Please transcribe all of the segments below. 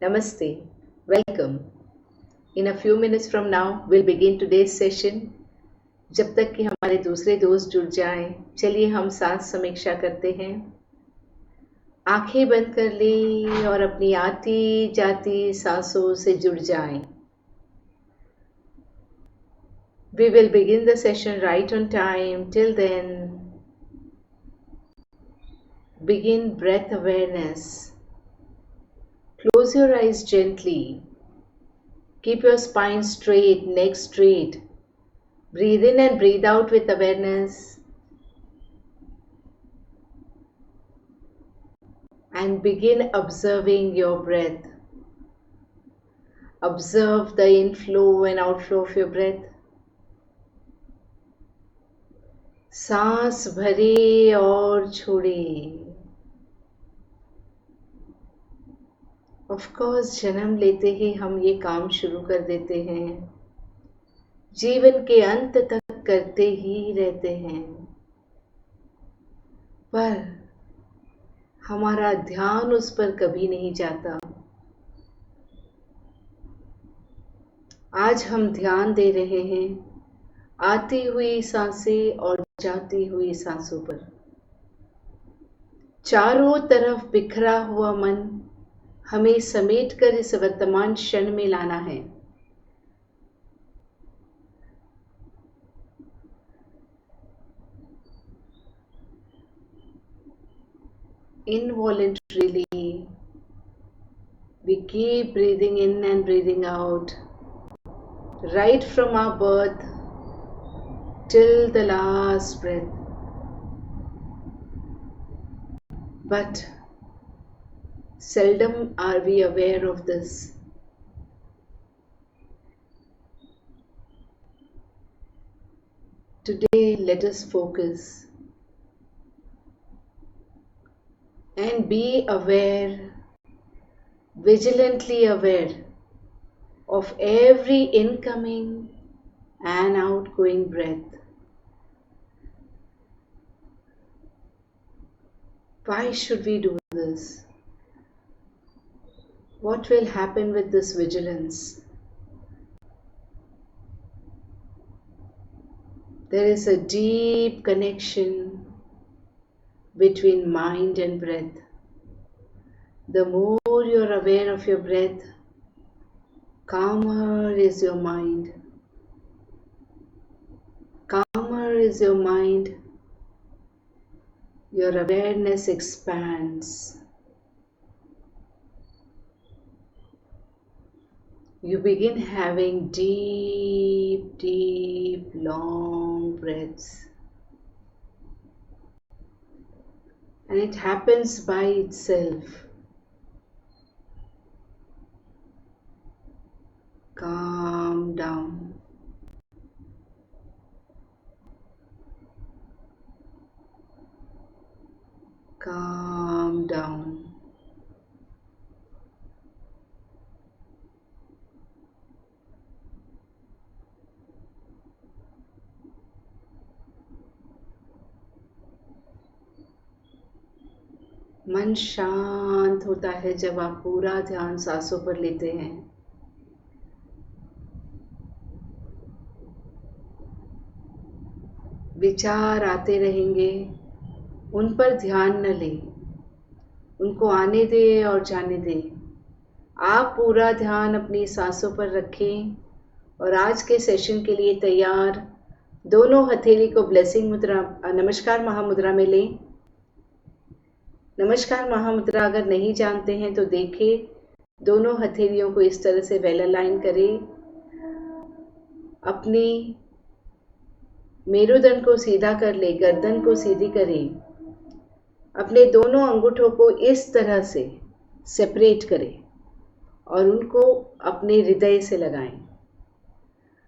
Namaste. Welcome. In a few minutes from now, we'll begin today's session. जब तक कि हमारे दूसरे दोस्त जुड़ जाएं, चलिए हम साथ समीक्षा करते हैं। आंखें बंद कर लें और अपनी आती जाती सांसों से जुड़ जाएं। We will begin the session right on time. Till then, begin breath awareness. Close your eyes gently. Keep your spine straight, neck straight. Breathe in and breathe out with awareness. And begin observing your breath. Observe the inflow and outflow of your breath. सांस भरे और छोड़े। Of course जन्म लेते ही हम ये काम शुरू कर देते हैं, जीवन के अंत तक करते ही रहते हैं, पर हमारा ध्यान उस पर कभी नहीं जाता। आज हम ध्यान दे रहे हैं आती हुई सांसें और जाती हुई सांसों पर। चारों तरफ बिखरा हुआ मन हमें समेटकर इस वर्तमान क्षण में लाना है। Involuntarily, we keep breathing in and breathing out, right from our birth till the last breath. But seldom are we aware of this. Today, let us focus and be aware, vigilantly aware of every incoming and outgoing breath. Why should we do this? What will happen with this vigilance? There is a deep connection between mind and breath. The more you're aware of your breath, calmer is your mind. Calmer is your mind. Your awareness expands. You begin having deep, deep, long breaths. And it happens by itself. Calm down. Calm down. मन शांत होता है जब आप पूरा ध्यान सांसों पर लेते हैं। विचार आते रहेंगे, उन पर ध्यान न लें, उनको आने दें और जाने दें। आप पूरा ध्यान अपनी सांसों पर रखें और आज के सेशन के लिए तैयार दोनों हथेली को ब्लेसिंग मुद्रा, नमस्कार महामुद्रा में लें। नमस्कार महामुद्रा अगर नहीं जानते हैं तो देखें, दोनों हथेलियों को इस तरह से वेल अलाइन करें। अपनी मेरुदंड को सीधा कर ले, गर्दन को सीधी करें। अपने दोनों अंगूठों को इस तरह से सेपरेट करें और उनको अपने हृदय से लगाएं।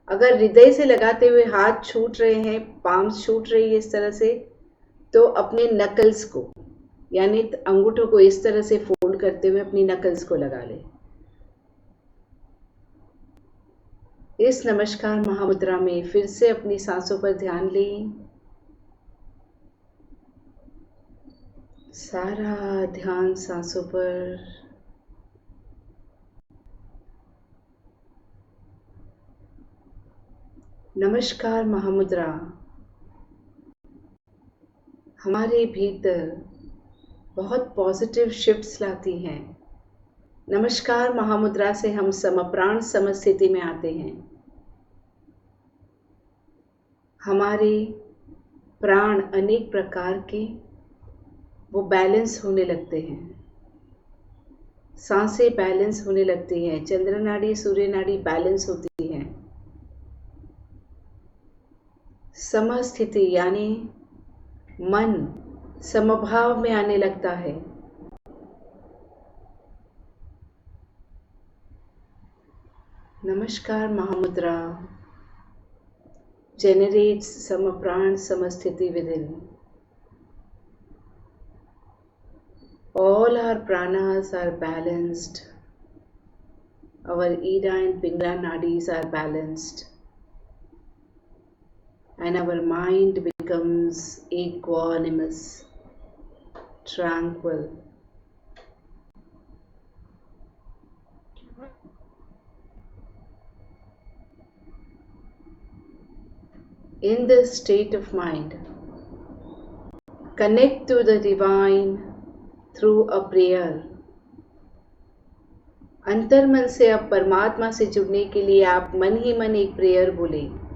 अगर हृदय से लगाते हुए हाथ छूट रहे हैं, पाम्स छूट रही है इस तरह से, तो अपने नकल्स को यानी अंगूठों को इस तरह से फोल्ड करते हुए अपनी नकल्स को लगा लें। इस नमस्कार महामुद्रा में फिर से अपनी सांसों पर ध्यान लें। सारा ध्यान सांसों पर। नमस्कार महामुद्रा हमारे भीतर बहुत पॉजिटिव शिफ्ट्स लाती हैं। नमस्कार महामुद्रा से हम समप्राण समस्थिति में आते हैं। हमारे प्राण अनेक प्रकार के वो बैलेंस होने लगते हैं। सांसें बैलेंस होने लगती हैं। चंद्र नाड़ी सूर्य नाड़ी बैलेंस होती हैं। समस्थिति यानी मन समभाव में आने लगता है। नमस्कार Mahamudra generates समप्राण समस्थिति within. All our pranas are balanced. Our Ida and Pingala nadis are balanced. And our mind becomes equanimous, tranquil. In this state of mind, connect to the divine through a prayer. अंतर्मन से अब परमात्मा से जुड़ने के लिए आप मन ही मन एक प्रेयर बोलें।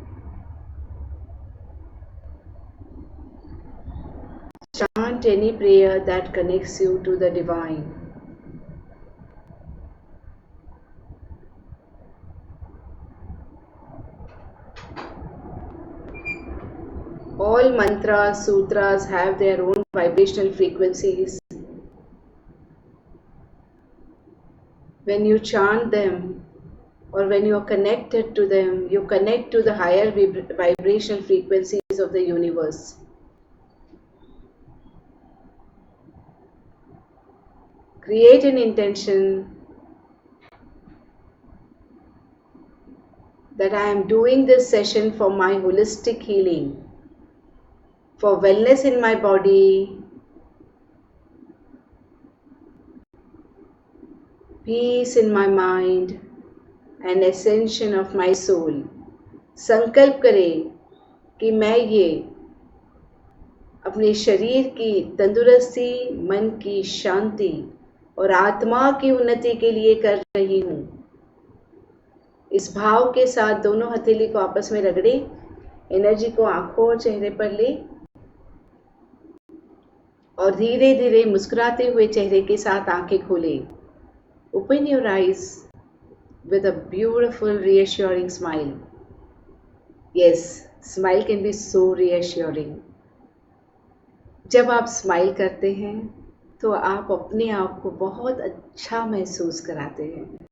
Chant any prayer that connects you to the divine. All mantras, sutras have their own vibrational frequencies. When you chant them or when you are connected to them, you connect to the higher vibrational frequencies of the universe. Create an intention that I am doing this session for my holistic healing, for wellness in my body, peace in my mind, and ascension of my soul. संकल्प करें कि मैं ये अपने शरीर की तंदुरुस्ती, मन की शांति और आत्मा की उन्नति के लिए कर रही हूँ। इस भाव के साथ दोनों हथेली को आपस में रगड़े, एनर्जी को आंखों और चेहरे पर ले और धीरे धीरे मुस्कुराते हुए चेहरे के साथ आंखें खोले। Open your eyes with a beautiful reassuring smile. Yes, smile can be so reassuring. जब आप स्माइल करते हैं तो आप अपने आप को बहुत अच्छा महसूस कराते हैं।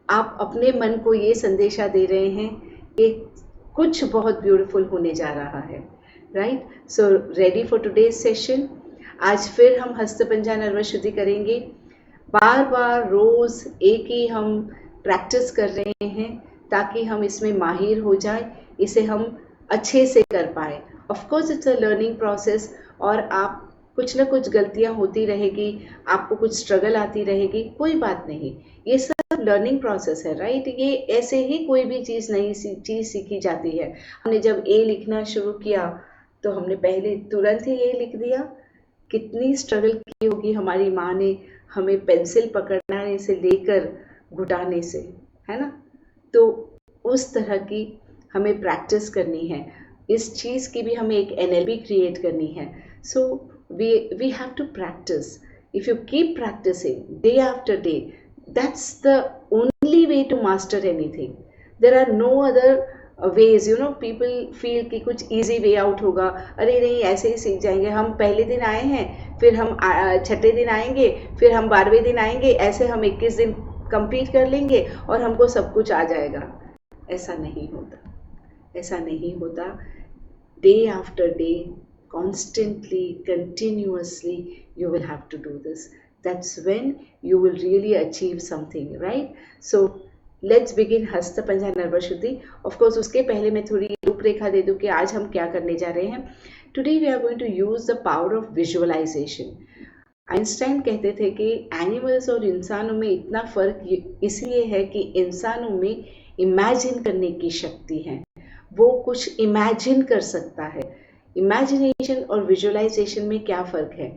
आप अपने मन को ये संदेशा दे रहे हैं कि कुछ बहुत ब्यूटीफुल होने जा रहा है, right? So ready for today's session. आज फिर हम हस्तपंजा नर्वस शुद्धि करेंगे। बार बार रोज़ एक ही हम प्रैक्टिस कर रहे हैं ताकि हम इसमें माहिर हो जाए, इसे हम अच्छे से कर पाए। Of course it's a learning process और आप कुछ ना कुछ गलतियां होती रहेगी, आपको कुछ स्ट्रगल आती रहेगी, कोई बात नहीं, ये सब लर्निंग प्रोसेस है, राइट? ये ऐसे ही कोई भी चीज़ नई चीज़ सीखी जाती है। हमने जब ए लिखना शुरू किया तो हमने पहले तुरंत ही ए लिख दिया। कितनी स्ट्रगल की होगी हमारी माँ ने हमें पेंसिल पकड़ने से लेकर घुटाने से, है ना? तो उस तरह की हमें प्रैक्टिस करनी है। इस चीज़ की भी हमें एक NLP क्रिएट करनी है। सो we have to practice. If you keep practicing day after day, that's the only way to master anything. There are no other ways. People feel कि कुछ easy way out होगा, अरे नहीं ऐसे ही सीख जाएंगे, हम पहले दिन आए हैं, फिर हम छठे दिन आएंगे, फिर हम 12वें दिन आएंगे, ऐसे हम 21 दिन कंप्लीट कर लेंगे और हमको सब कुछ आ जाएगा। ऐसा नहीं होता, ऐसा नहीं होता। Day after day, constantly, continuously, you will have to do this. That's when you will really achieve something, right? So let's begin हस्त पंजा नर्वस शुद्धि। ऑफ कोर्स उसके पहले मैं थोड़ी रूपरेखा दे दूं कि आज हम क्या करने जा रहे हैं। Today we are going to use the power of visualisation. Einstein कहते थे कि एनिमल्स और इंसानों में इतना फर्क इसलिए है कि इंसानों में इमेजिन करने की शक्ति है वो कुछ इमेजिन कर सकता है। इमेजिनेशन और विजुअलाइजेशन में क्या फ़र्क है?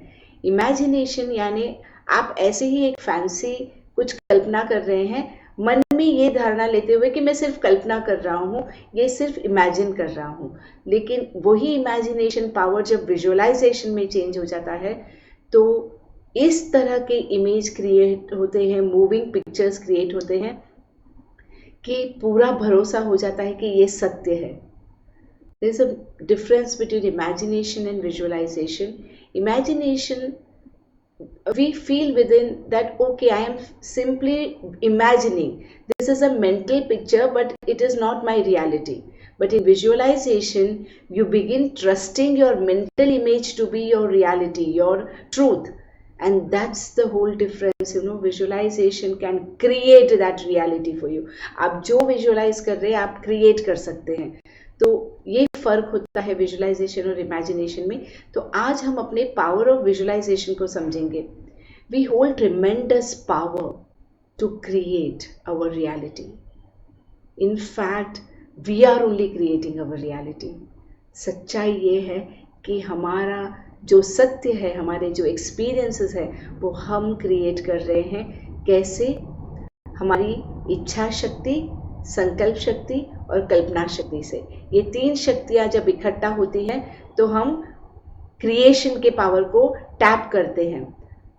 इमेजिनेशन यानी आप ऐसे ही एक फैंसी कुछ कल्पना कर रहे हैं, मन में ये धारणा लेते हुए कि मैं सिर्फ कल्पना कर रहा हूँ, ये सिर्फ इमेजिन कर रहा हूँ। लेकिन वही इमेजिनेशन पावर जब विजुअलाइजेशन में चेंज हो जाता है, तो इस तरह के इमेज क्रिएट होते हैं, मूविंग पिक्चर्स क्रिएट होते हैं कि पूरा भरोसा हो जाता है कि ये सत्य है। There's a difference between imagination and visualization. Imagination, we feel within that, okay, I am simply imagining. This is a mental picture, but it is not my reality. But in visualization, you begin trusting your mental image to be your reality, your truth. And that's the whole difference. Visualization can create that reality for you. आप जो visualize कर रहे हैं आप create कर सकते हैं। तो ये फ़र्क होता है विजुअलाइजेशन और इमेजिनेशन में। तो आज हम अपने पावर ऑफ विजुअलाइजेशन को समझेंगे। We hold tremendous power to create our reality. In fact we are only creating our reality. सच्चाई ये है कि हमारा जो सत्य है, हमारे जो एक्सपीरियंसेस है, वो हम क्रिएट कर रहे हैं। कैसे? हमारी इच्छा शक्ति, संकल्प शक्ति और कल्पना शक्ति से। ये तीन शक्तियाँ जब इकट्ठा होती हैं तो हम क्रिएशन के पावर को टैप करते हैं,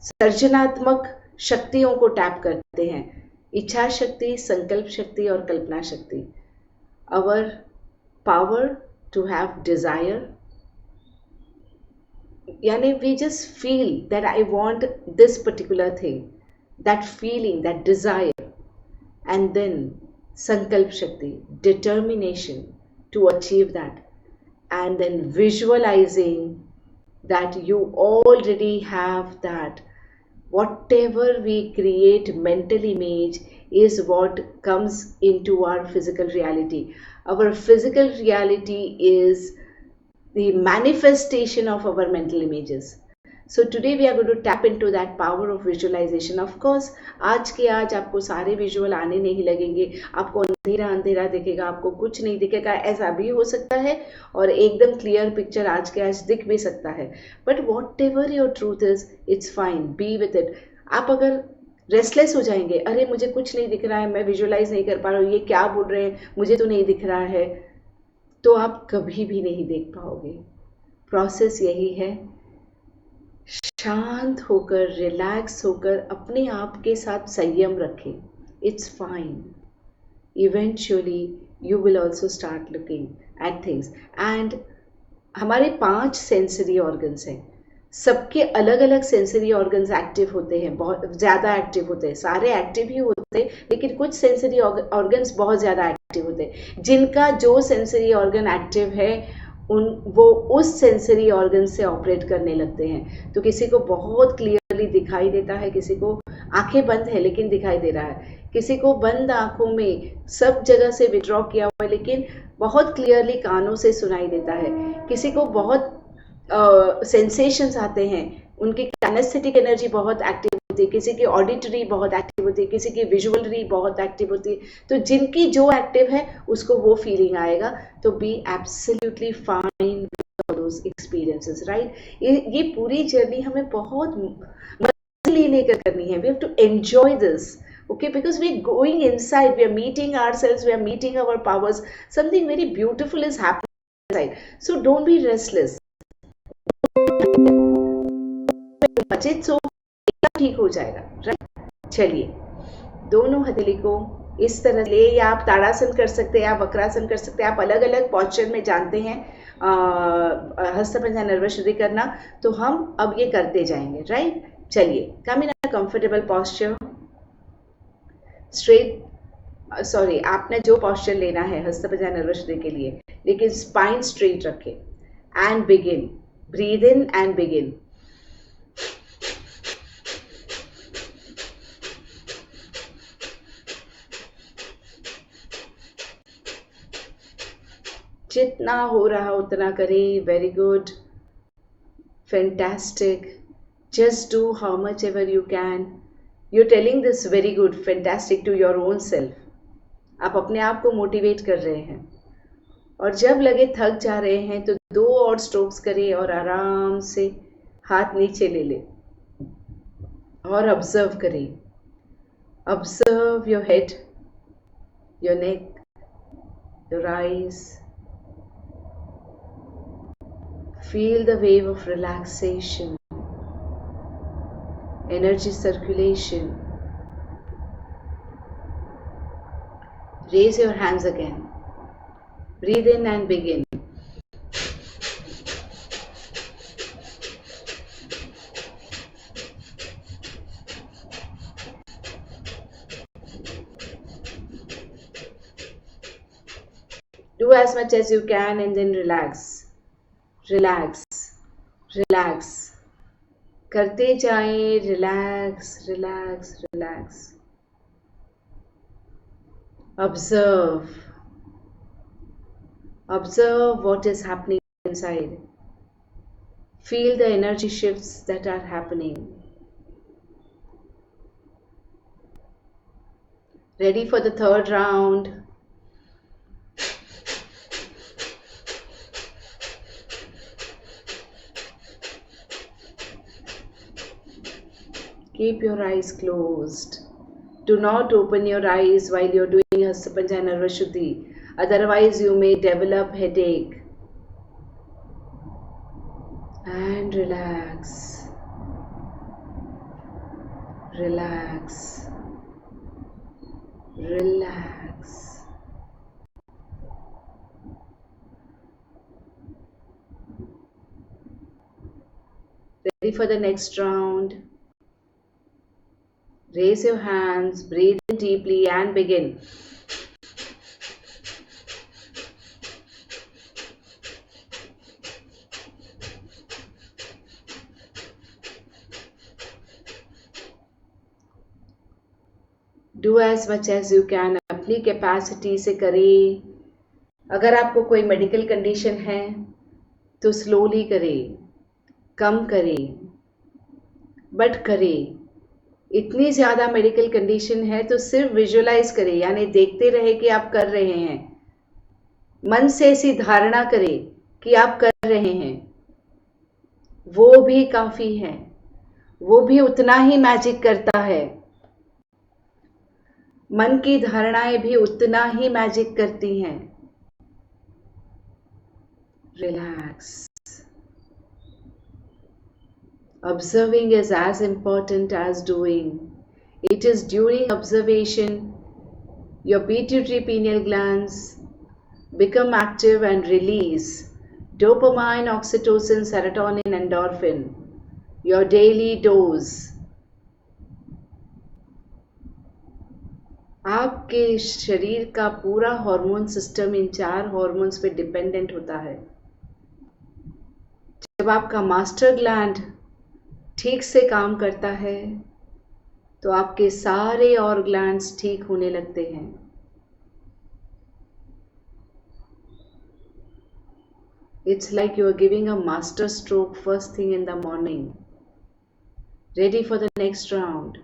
सृजनात्मक शक्तियों को टैप करते हैं। इच्छा शक्ति, संकल्प शक्ति और कल्पना शक्ति। Our power to have desire, यानी we just feel that I want this particular thing, that feeling, that desire, and then Sankalp Shakti, determination to achieve that, and then visualizing that you already have that. Whatever we create mental image is what comes into our physical reality. Our physical reality is the manifestation of our mental images. So today we are going to tap into that power of visualization. Of course, आज के आज आपको सारे visual आने नहीं लगेंगे, आपको अंधेरा अंधेरा दिखेगा, आपको कुछ नहीं दिखेगा, ऐसा भी हो सकता है, और एकदम क्लियर पिक्चर आज के आज दिख भी सकता है। But what ever your truth is, it's fine, B with it. आप अगर रेस्टलेस हो जाएंगे, अरे मुझे कुछ नहीं दिख रहा है, मैं विजुअलाइज नहीं कर पा रहा हूँ, ये क्या बोल रहे हैं, मुझे तो नहीं दिख रहा है, तो आप कभी भी नहीं देख पाओगे। प्रोसेस यही है, शांत होकर, रिलैक्स होकर अपने आप के साथ संयम रखें। It's fine. Eventually you will also start looking at things. And हमारे 5 सेंसरी ऑर्गन्स हैं, सबके अलग अलग सेंसरी ऑर्गन्स एक्टिव होते हैं, बहुत ज़्यादा एक्टिव होते हैं। सारे एक्टिव ही होते हैं, लेकिन कुछ सेंसरी ऑर्गन्स बहुत ज़्यादा एक्टिव होते हैं। जिनका जो सेंसरी ऑर्गन एक्टिव है वो उस सेंसरी ऑर्गन से ऑपरेट करने लगते हैं। तो किसी को बहुत क्लियरली दिखाई देता है, किसी को आंखें बंद है लेकिन दिखाई दे रहा है, किसी को बंद आंखों में सब जगह से विड्रॉ किया हुआ है लेकिन बहुत क्लियरली कानों से सुनाई देता है, किसी को बहुत सेंसेशंस आते हैं, उनकी काइनेस्थेटिक एनर्जी बहुत एक्टिव होती है, किसी की ऑडिटरी बहुत एक्टिव होती है, किसी की विजुअलरी बहुत एक्टिव होती है। तो जिनकी जो एक्टिव है उसको वो फीलिंग आएगा। तो be absolutely fine with those experiences, right. ये पूरी जर्नी हमें बहुत मजे लेकर करनी है। We have to enjoy this, okay, because we're going inside, we are meeting ourselves, we are meeting our powers, something very beautiful is happening inside. So don't be restless, बचत सो ठीक हो जाएगा, राइट। चलिए, दोनों हथेली को इस तरह ले, या आप ताड़ासन कर सकते हैं, आप वक्रासन कर सकते हैं, आप अलग अलग पॉस्चर में जानते हैं हस्त पंजा नर्वस शुद्धि करना, तो हम अब ये करते जाएंगे, राइट। चलिए, come in a comfortable posture, straight, sorry, आपने जो पॉस्चर लेना है हस्त पंजा नर्वस शुद्धि के लिए, लेकिन स्पाइन स्ट्रेट रखें। And begin, breathe in and begin. जितना हो रहा उतना करें। Very good, fantastic, just do how much ever you can. You are telling this very good, fantastic to your own self. आप अपने आप को मोटिवेट कर रहे हैं। और जब लगे थक जा रहे हैं तो 2 और स्ट्रोक्स करें और आराम से हाथ नीचे ले लें और ऑब्जर्व करें। Observe your head, your neck, your eyes. Feel the wave of relaxation, energy circulation. Raise your hands again. Breathe in and begin. Do as much as you can and then relax. Relax. Relax. करते जाएं, relax, relax, relax. Observe. Observe what is happening inside. Feel the energy shifts that are happening. Ready for the third round? Keep your eyes closed. Do not open your eyes while you're doing Hastapancha Narvashuddhi. Otherwise, you may develop headache. And relax. Relax. Relax. Ready for the next round? Raise your hands, breathe in deeply and begin. Do as much as you can. अपनी capacity से करें. अगर आपको कोई medical condition है तो slowly करें, कम करें, बट करें. इतनी ज़्यादा मेडिकल कंडीशन है तो सिर्फ विजुअलाइज करें, यानी देखते रहे कि आप कर रहे हैं. मन से ऐसी धारणा करें कि आप कर रहे हैं. वो भी काफ़ी है. वो भी उतना ही मैजिक करता है. मन की धारणाएं भी उतना ही मैजिक करती हैं. Relax. Observing is as important as doing. It is during observation your pituitary pineal glands become active and release dopamine, oxytocin, serotonin, endorphin, your daily dose. आपके शरीर का पूरा हार्मोन सिस्टम इन 4 हार्मोन्स पे dependent होता है. जब आपका master gland ठीक से काम करता है तो आपके सारे और ग्लैंड्स ठीक होने लगते हैं. It's like you are giving a master stroke first thing in the morning. Ready for the next round?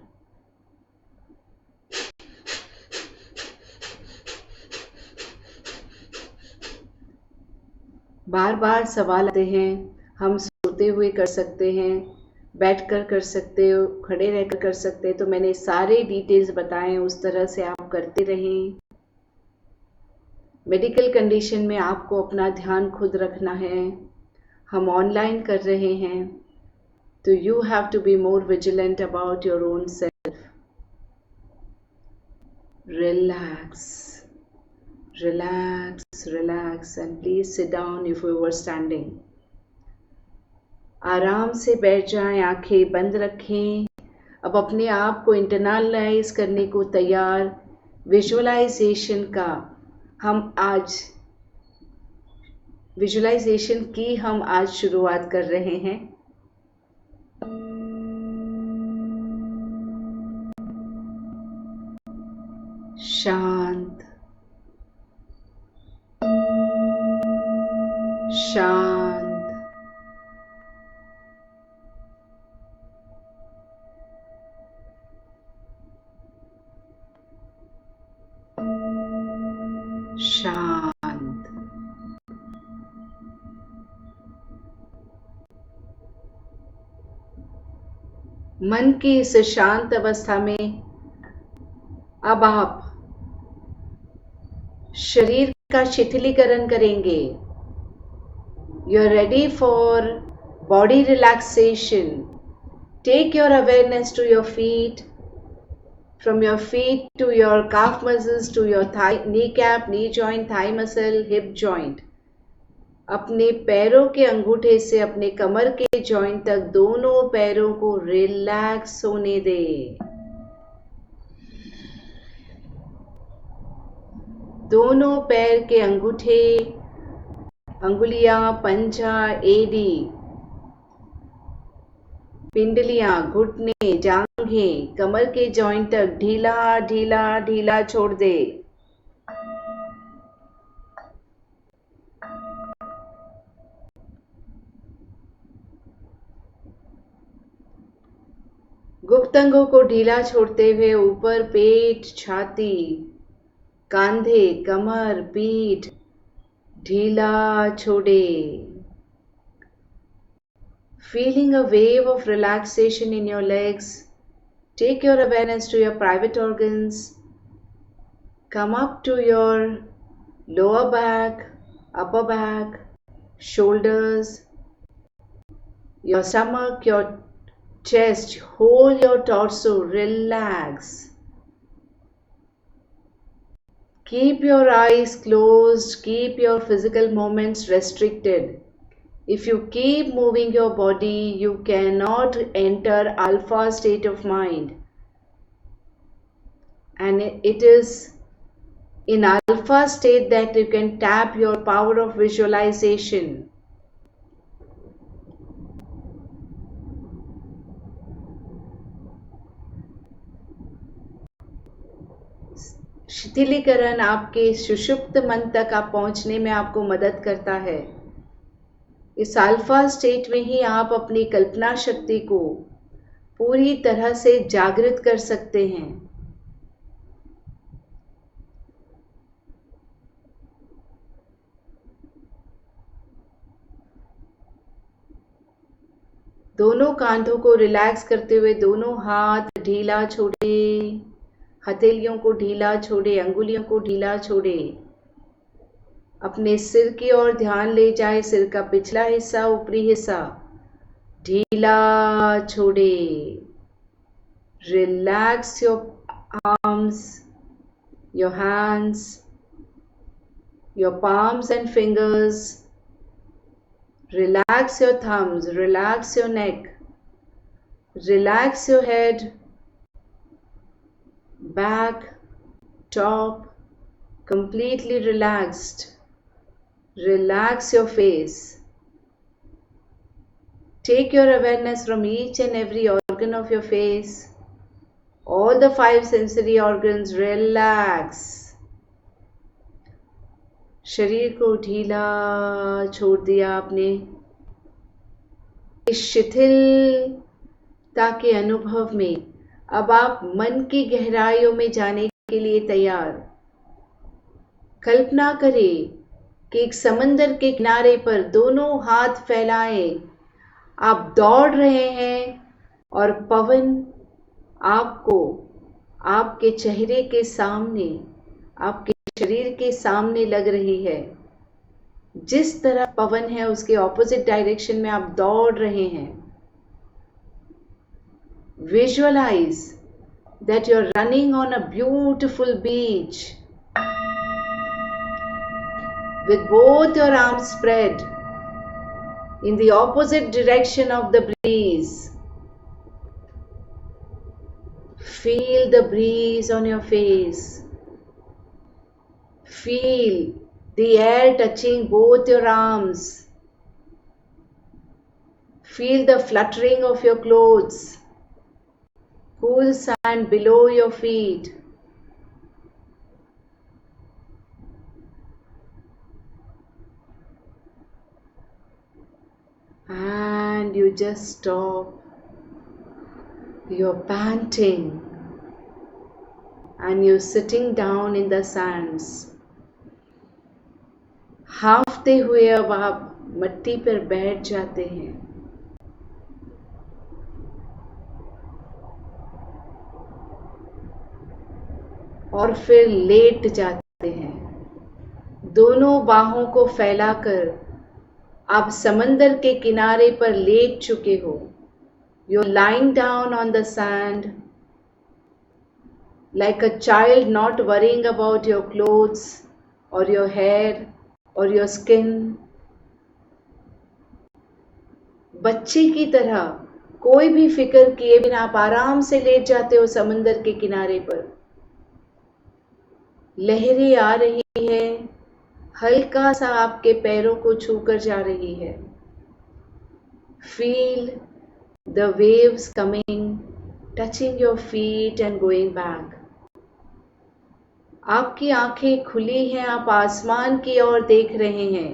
बार बार सवाल आते हैं. हम सोते हुए कर सकते हैं, बैठकर कर सकते हो, खड़े रहकर कर सकते हैं. तो मैंने सारे डिटेल्स बताए, उस तरह से आप करते रहें. मेडिकल कंडीशन में आपको अपना ध्यान खुद रखना है. हम ऑनलाइन कर रहे हैं तो you have to be more vigilant about your own self. Relax. Relax, relax, and please sit down if you were standing. आराम से बैठ जाएं, आंखें बंद रखें. अब अपने आप को इंटरनलाइज करने को तैयार. विजुअलाइजेशन का हम आज विजुअलाइजेशन की हम आज शुरुआत कर रहे हैं. शांत, शांत, शांत. मन की इस शांत अवस्था में अब आप शरीर का शिथिलीकरण करेंगे। You are ready for body relaxation. Take your awareness to your feet, from your feet to your calf muscles to your thigh, kneecap, knee joint, thigh muscle, hip joint. अपने पैरों के अंगूठे से अपने कमर के जॉइंट तक दोनों पैरों को रिलैक्स होने दें। दोनों पैर के अंगूठे, अंगुलियां, पंजा, एड़ी, पिंडलियां, घुटने, जांघें, कमर के जॉइंट तक ढीला ढीला ढीला छोड़ दे। गुप्त अंगों को ढीला छोड़ते हुए ऊपर पेट, छाती, कांधे, कमर, पीठ ढीला छोड़े। Feeling a wave of relaxation in your legs, take your awareness to your private organs. Come up to your lower back, upper back, shoulders, your stomach, your chest, hold your torso, relax. Keep your eyes closed, keep your physical movements restricted. If you keep moving your body, you cannot enter alpha state of mind. And it is in alpha state that you can tap your power of visualization. शिथिलीकरण आपके सुषुप्त मन तक आप पहुंचने में आपको मदद करता है। इस अल्फा स्टेट में ही आप अपनी कल्पना शक्ति को पूरी तरह से जागृत कर सकते हैं। दोनों कांधों को रिलैक्स करते हुए दोनों हाथ ढीला छोड़े, हथेलियों को ढीला छोड़े, अंगुलियों को ढीला छोड़े। अपने सिर की ओर ध्यान ले जाए। सिर का पिछला हिस्सा, ऊपरी हिस्सा ढीला छोड़े। Relax your arms, your hands, your palms and fingers. Relax your thumbs, relax your neck, relax your head, back, top, completely relaxed. Relax your face. Take your awareness from each and every organ of your face. All the 5 sensory organs relax. शरीर को ढीला छोड़ दिया आपने। इस शिथिलता के अनुभव में अब आप मन की गहराइयों में जाने के लिए तैयार। कल्पना करें कि एक समंदर के किनारे पर दोनों हाथ फैलाए आप दौड़ रहे हैं और पवन आपको आपके चेहरे के सामने, आपके शरीर के सामने लग रही है। जिस तरफ पवन है उसके ऑपोजिट डायरेक्शन में आप दौड़ रहे हैं। Visualise that you're running on a beautiful beach with both your arms spread in the opposite direction of the breeze. Feel the breeze on your face. Feel the air touching both your arms. Feel the fluttering of your clothes. Cool sand below your feet. And you just stop. You're panting. And you're sitting down in the sands. हाफते हुए अब आप मिट्टी पर बैठ जाते हैं। और फिर लेट जाते हैं। दोनों बाहों को फैलाकर आप समंदर के किनारे पर लेट चुके हो। You're lying down on the sand like a child, not worrying about your clothes or your hair or your skin. बच्चे की तरह कोई भी फिक्र किए बिना आप आराम से लेट जाते हो समंदर के किनारे पर। लहरें आ रही है, हल्का सा आपके पैरों को छूकर जा रही है। Feel the waves coming, touching your feet and going back. आपकी आंखें खुली हैं, आप आसमान की ओर देख रहे हैं।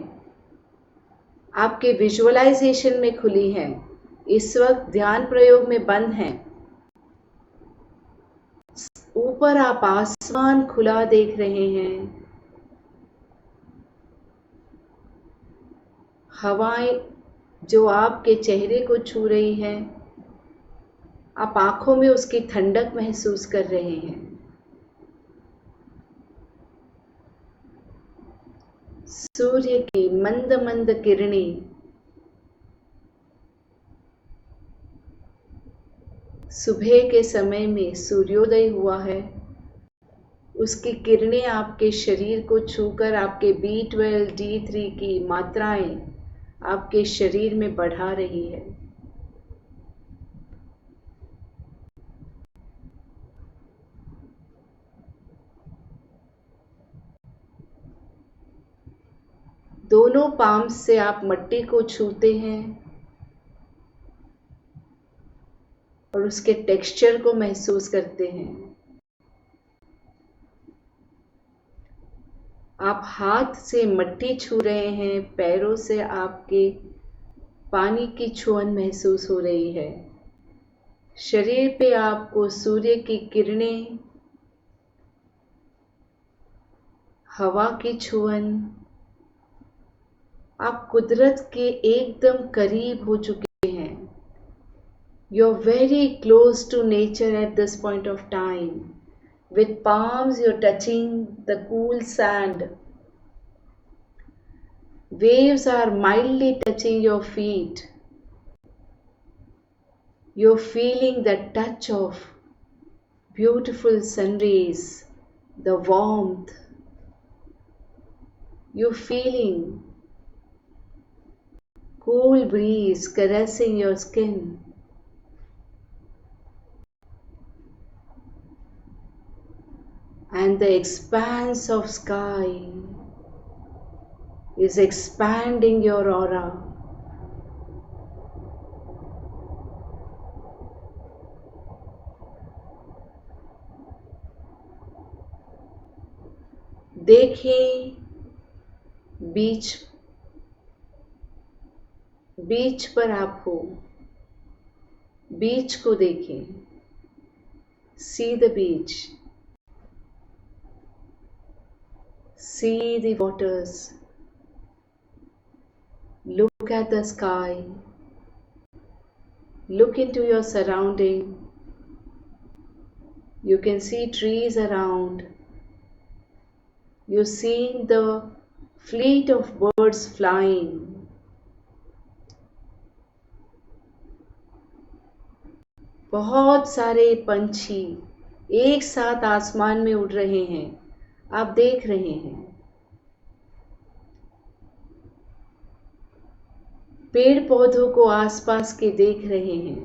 आपके विजुअलाइजेशन में खुली हैं। इस वक्त ध्यान प्रयोग में बंद हैं। ऊपर आप आसमान खुला देख रहे हैं। हवाएं जो आपके चेहरे को छू रही हैं, आप आंखों में उसकी ठंडक महसूस कर रहे हैं। सूर्य की मंद मंद किरणें सुबह के समय में सूर्योदय हुआ है, उसकी किरणें आपके शरीर को छूकर आपके B12, D3 की मात्राएं आपके शरीर में बढ़ा रही है। दोनों पाम से आप मिट्टी को छूते हैं और उसके टेक्सचर को महसूस करते हैं। आप हाथ से मिट्टी छू रहे हैं, पैरों से आपके पानी की छुअन महसूस हो रही है। शरीर पे आपको सूर्य की किरणें, हवा की छुअन, आप कुदरत के एकदम करीब हो चुके हैं। You're very close to nature at this point of time. With palms you're touching the cool sand. Waves are mildly touching your feet. You're feeling the touch of beautiful sun rays, the warmth. You're feeling cool breeze caressing your skin. And the expanse of sky is expanding your aura. देखें बीच पर आप हो, बीच को देखें। See the beach. See the waters. Look at the sky. Look into your surrounding. You can see trees around. You're seeing the fleet of birds flying. बहुत सारे पंछी एक साथ आसमान में उड़ रहे हैं, आप देख रहे हैं। पेड़ पौधों को आसपास के देख रहे हैं।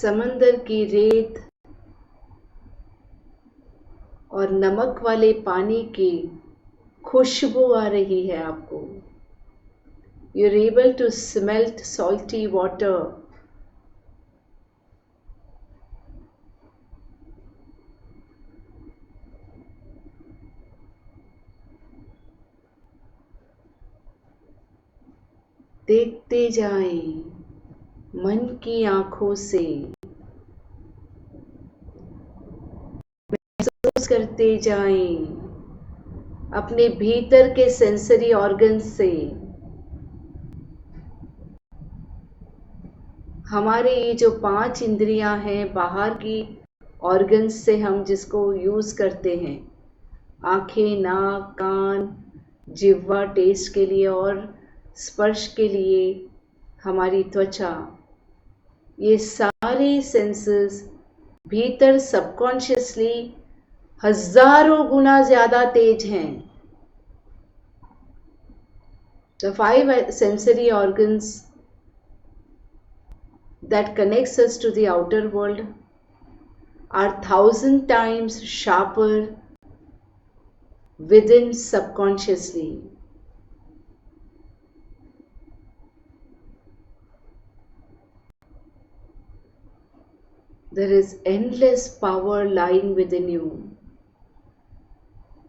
समंदर की रेत और नमक वाले पानी की खुशबू आ रही है आपको। You're able to smell salty water. देखते जाएं मन की आंखों से, महसूस करते जाएं अपने भीतर के सेंसरी ऑर्गन से। हमारे ये जो 5 इंद्रियां हैं, बाहर की ऑर्गन्स से हम जिसको यूज़ करते हैं, आँखें, नाक, कान, जिह्वा टेस्ट के लिए और स्पर्श के लिए, हमारी त्वचा, ये सारे सेंसेस भीतर सबकॉन्शियसली हजारों गुना ज़्यादा तेज हैं. The 5 sensory organs that connects us to the outer world are 1,000 times sharper within subconsciously. There is endless power lying within you.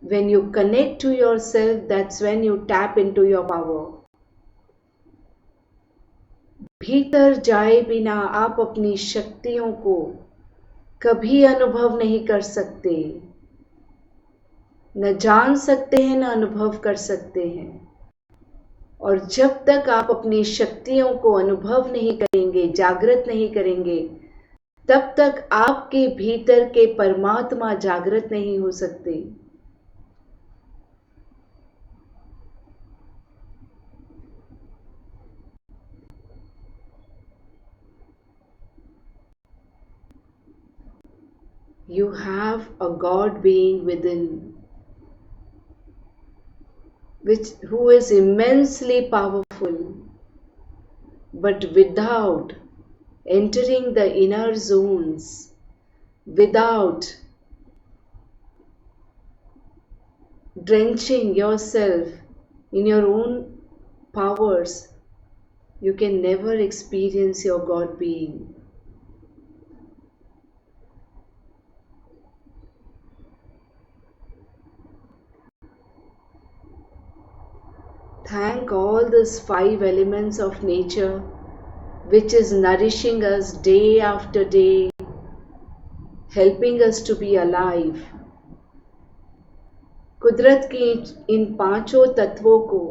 When you connect to yourself, that's when you tap into your power. भीतर जाए बिना आप अपनी शक्तियों को कभी अनुभव नहीं कर सकते, न जान सकते हैं, न अनुभव कर सकते हैं. और जब तक आप अपनी शक्तियों को अनुभव नहीं करेंगे, जागृत नहीं करेंगे, तब तक आपके भीतर के परमात्मा जागृत नहीं हो सकते. You have a God being within, who is immensely powerful, but without entering the inner zones, without drenching yourself in your own powers, you can never experience your God being. Thank all these 5 elements of nature which is nourishing us day after day, helping us to be alive. कुदरत के इन 5 तत्वों को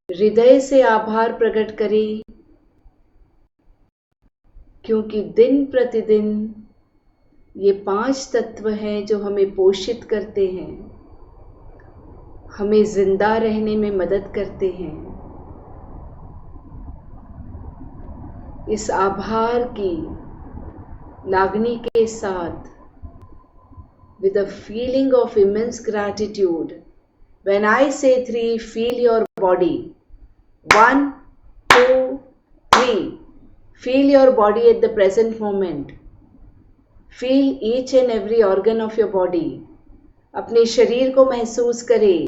हृदय से आभार प्रकट करें, क्योंकि दिन प्रतिदिन ये 5 तत्व हैं जो हमें पोषित करते हैं, हमें जिंदा रहने में मदद करते हैं. इस आभार की लागनी के साथ, with a feeling of immense gratitude, when I say 3, feel your body. 1, 2, 3. Feel your body at the present moment. Feel each and every organ of your body. अपने शरीर को महसूस करें.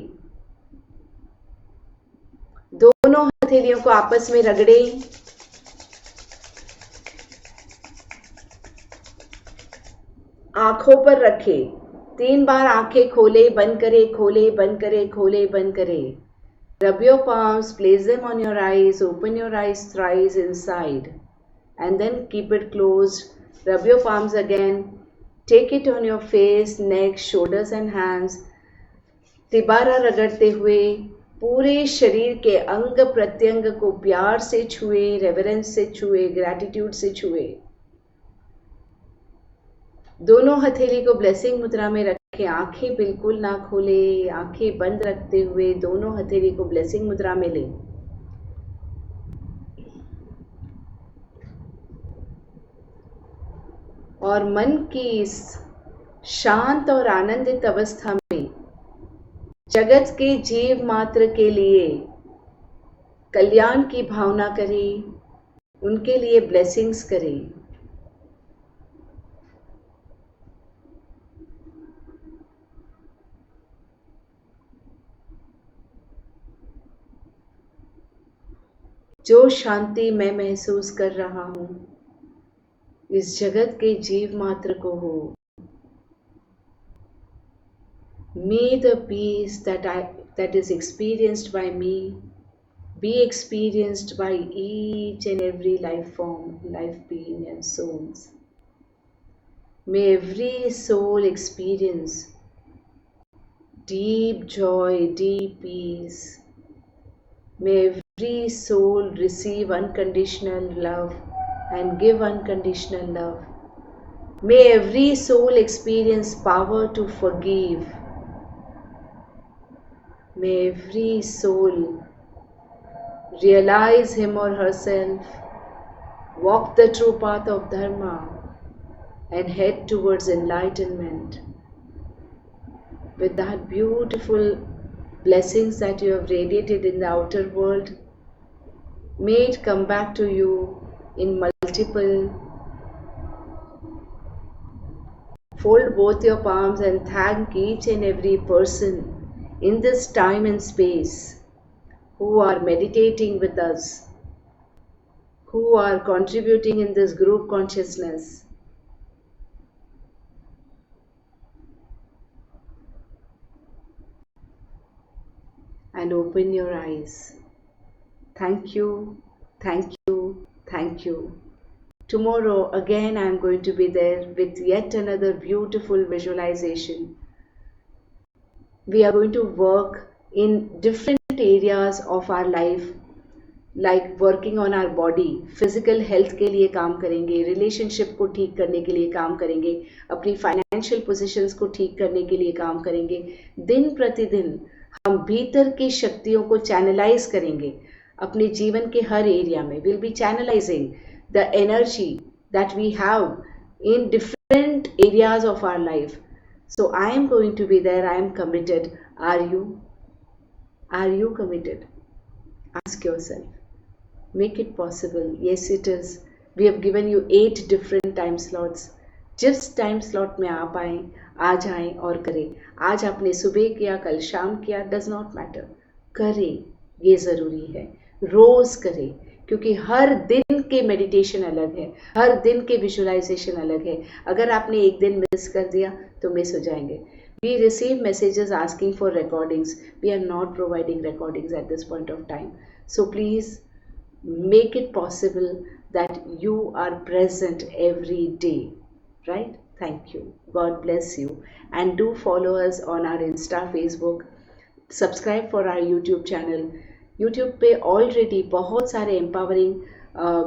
दोनों हथेलियों को आपस में रगड़ें. आंखों पर रखें. 3 बार आंखें खोले, बंद करे, खोले, बंद करे, खोले, बंद करे. Rub your palms, place them on your eyes, open your eyes thrice inside, and then keep it closed. Rub your palms again. Take it on your face, neck, shoulders and hands. तिबारा रगड़ते हुए पूरे शरीर के अंग प्रत्यंग को प्यार से छुए, reverence से छुए, ग्रैटिट्यूड से छुए. दोनों हथेली को ब्लेसिंग मुद्रा में रखें. आंखें बिल्कुल ना खोले, आंखें बंद रखते हुए दोनों हथेली को ब्लेसिंग मुद्रा में लें. और मन की इस शांत और आनंदित अवस्था में जगत के जीव मात्र के लिए कल्याण की भावना करें, उनके लिए ब्लेसिंग्स करें. जो शांति मैं महसूस कर रहा हूं, इस जगत के जीव मात्र को हो. May the peace that is experienced by me be experienced by each and every life form, life being and souls. May every soul experience deep joy, deep peace. May every soul receive unconditional love and give unconditional love. May every soul experience power to forgive. May every soul realize him or herself, walk the true path of Dharma, and head towards enlightenment. With that beautiful blessings that you have radiated in the outer world, may it come back to you in multiple. Fold both your palms and thank each and every person in this time and space who are meditating with us, who are contributing in this group consciousness. And open your eyes. Thank you, thank you, thank you. Tomorrow again I am going to be there with yet another beautiful visualization. We are going to work in different areas of our life, like working on our body. Physical health के लिए काम करेंगे, relationship को ठीक करने के लिए काम करेंगे, अपनी फाइनेंशियल पोजीशंस को ठीक करने के लिए काम करेंगे. दिन प्रतिदिन हम भीतर की शक्तियों को चैनलाइज करेंगे अपने जीवन के हर एरिया में. Will be channelising the energy that we have in different areas of our life. So I am going to be there. I am committed. Are you? Are you committed? Ask yourself. Make it possible. Yes, it is. We have given you 8 different time slots. जिस time slot में आप आए, आ जाएं और करें. आज आपने सुबह किया, कल शाम किया, डज नॉट मैटर. करें, ये ज़रूरी है. रोज़ करें, क्योंकि हर दिन के मेडिटेशन अलग है, हर दिन के विजुअलाइजेशन अलग है. अगर आपने एक दिन मिस कर दिया तो मिस हो जाएंगे. We receive messages asking for recordings. We are not providing recordings at this point of time. So please make it possible that you are present every day. Right? Thank you. God bless you. And do follow us on our Insta, Facebook. Subscribe for our YouTube channel. YouTube पे already बहुत सारे empowering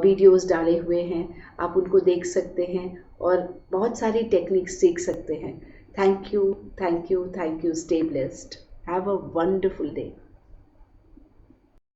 videos डाले हुए हैं. आप उनको देख सकते हैं और बहुत सारी टेक्निक्स सीख सकते हैं. Thank you, thank you, thank you. Stay blessed. Have a wonderful day.